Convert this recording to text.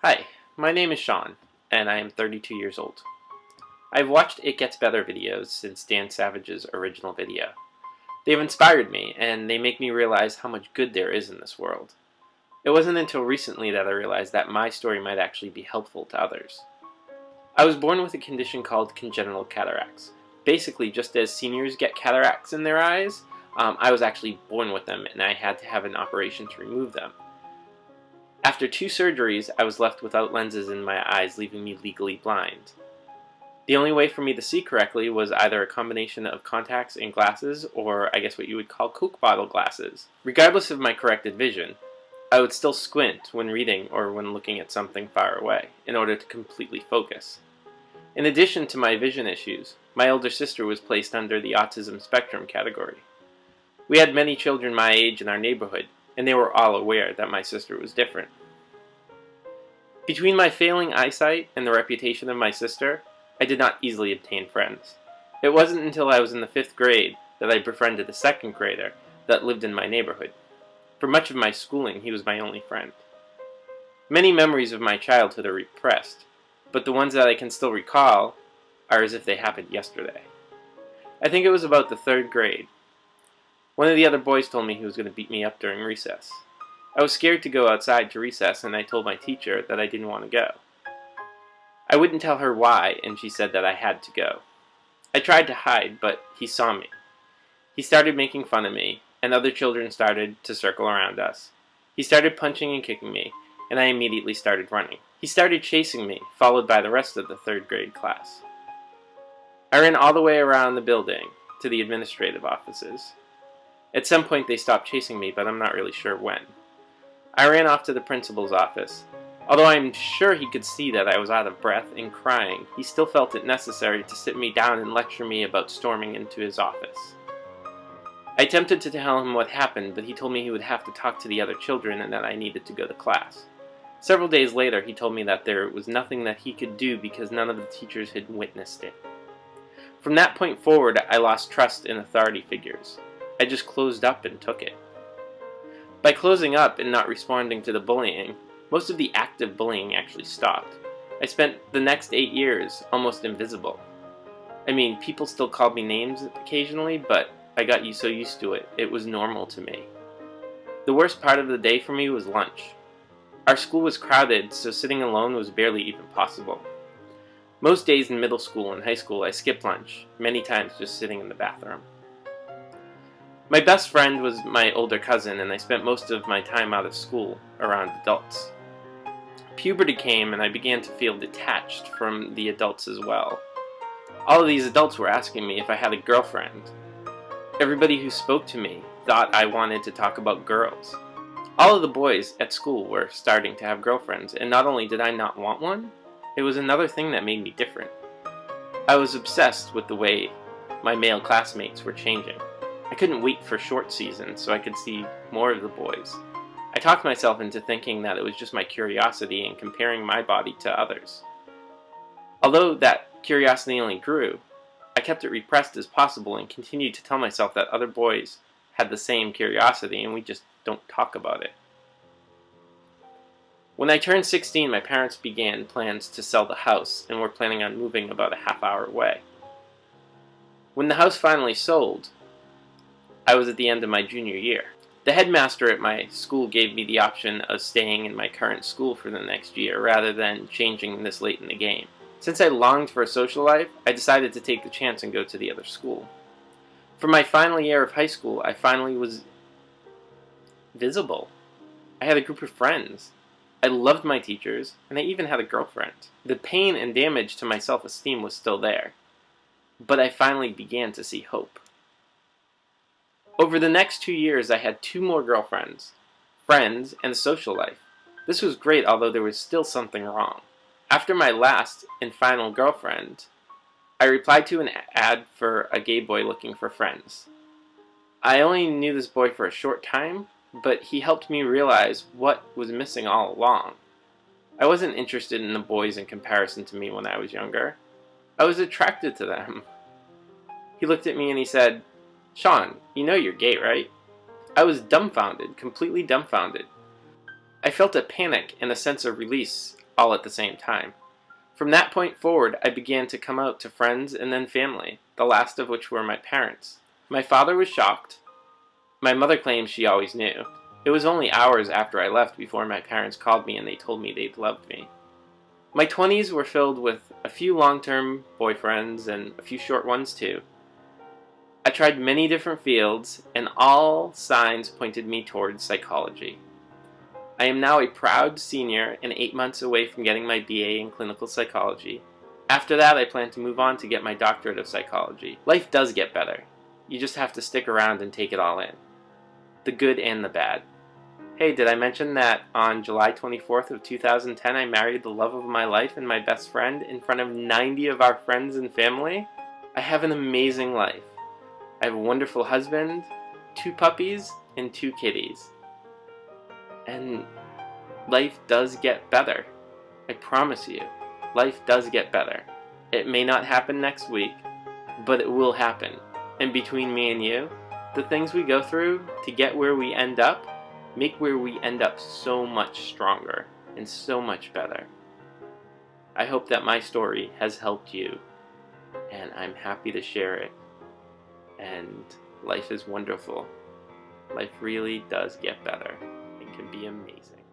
Hi, my name is Shaun, and I am 32 years old. I've watched It Gets Better videos since Dan Savage's original video. They've inspired me, and they make me realize how much good there is in this world. It wasn't until recently that I realized that my story might actually be helpful to others. I was born with a condition called congenital cataracts. Basically, just as seniors get cataracts in their eyes, I was actually born with them, and I had to have an operation to remove them. After 2 surgeries, I was left without lenses in my eyes, leaving me legally blind. The only way for me to see correctly was either a combination of contacts and glasses, or I guess what you would call Coke bottle glasses. Regardless of my corrected vision, I would still squint when reading or when looking at something far away, in order to completely focus. In addition to my vision issues, my older sister was placed under the autism spectrum category. We had many children my age in our neighborhood, and they were all aware that my sister was different. Between my failing eyesight and the reputation of my sister, I did not easily obtain friends. It wasn't until I was in the 5th grade that I befriended a 2nd grader that lived in my neighborhood. For much of my schooling, he was my only friend. Many memories of my childhood are repressed, but the ones that I can still recall are as if they happened yesterday. I think it was about the 3rd grade. One of the other boys told me he was going to beat me up during recess. I was scared to go outside to recess, and I told my teacher that I didn't want to go. I wouldn't tell her why, and she said that I had to go. I tried to hide, but he saw me. He started making fun of me, and other children started to circle around us. He started punching and kicking me, and I immediately started running. He started chasing me, followed by the rest of the 3rd grade class. I ran all the way around the building to the administrative offices. At some point they stopped chasing me, but I'm not really sure when. I ran off to the principal's office. Although I'm sure he could see that I was out of breath and crying, he still felt it necessary to sit me down and lecture me about storming into his office. I attempted to tell him what happened, but he told me he would have to talk to the other children and that I needed to go to class. Several days later, he told me that there was nothing that he could do because none of the teachers had witnessed it. From that point forward, I lost trust in authority figures. I just closed up and took it. By closing up and not responding to the bullying, most of the active bullying actually stopped. I spent the next 8 years almost invisible. I mean, people still called me names occasionally, but I got so used to it, it was normal to me. The worst part of the day for me was lunch. Our school was crowded, so sitting alone was barely even possible. Most days in middle school and high school I skipped lunch, many times just sitting in the bathroom. My best friend was my older cousin, and I spent most of my time out of school around adults. Puberty came, and I began to feel detached from the adults as well. All of these adults were asking me if I had a girlfriend. Everybody who spoke to me thought I wanted to talk about girls. All of the boys at school were starting to have girlfriends, and not only did I not want one, it was another thing that made me different. I was obsessed with the way my male classmates were changing. I couldn't wait for short season so I could see more of the boys. I talked myself into thinking that it was just my curiosity and comparing my body to others. Although that curiosity only grew, I kept it repressed as possible and continued to tell myself that other boys had the same curiosity and we just don't talk about it. When I turned 16, my parents began plans to sell the house and were planning on moving about a half-hour away. When the house finally sold, I was at the end of my junior year. The headmaster at my school gave me the option of staying in my current school for the next year rather than changing this late in the game. Since I longed for a social life, I decided to take the chance and go to the other school. For my final year of high school, I finally was visible. I had a group of friends. I loved my teachers, and I even had a girlfriend. The pain and damage to my self-esteem was still there, but I finally began to see hope. Over the next 2 years, I had 2 more girlfriends, friends, and a social life. This was great, although there was still something wrong. After my last and final girlfriend, I replied to an ad for a gay boy looking for friends. I only knew this boy for a short time, but he helped me realize what was missing all along. I wasn't interested in the boys in comparison to me when I was younger. I was attracted to them. He looked at me and he said, "Shaun, you know you're gay, right?" I was dumbfounded, completely dumbfounded. I felt a panic and a sense of release all at the same time. From that point forward, I began to come out to friends and then family, the last of which were my parents. My father was shocked. My mother claims she always knew. It was only hours after I left before my parents called me and they told me they'd loved me. My 20s were filled with a few long-term boyfriends and a few short ones too. I tried many different fields, and all signs pointed me towards psychology. I am now a proud senior and 8 months away from getting my BA in clinical psychology. After that, I plan to move on to get my doctorate of psychology. Life does get better. You just have to stick around and take it all in. The good and the bad. Hey, did I mention that on July 24th of 2010 I married the love of my life and my best friend in front of 90 of our friends and family? I have an amazing life. I have a wonderful husband, 2 puppies, and 2 kitties. And life does get better. I promise you, life does get better. It may not happen next week, but it will happen. And between me and you, the things we go through to get where we end up make where we end up so much stronger and so much better. I hope that my story has helped you, and I'm happy to share it. And life is wonderful. Life really does get better. It can be amazing.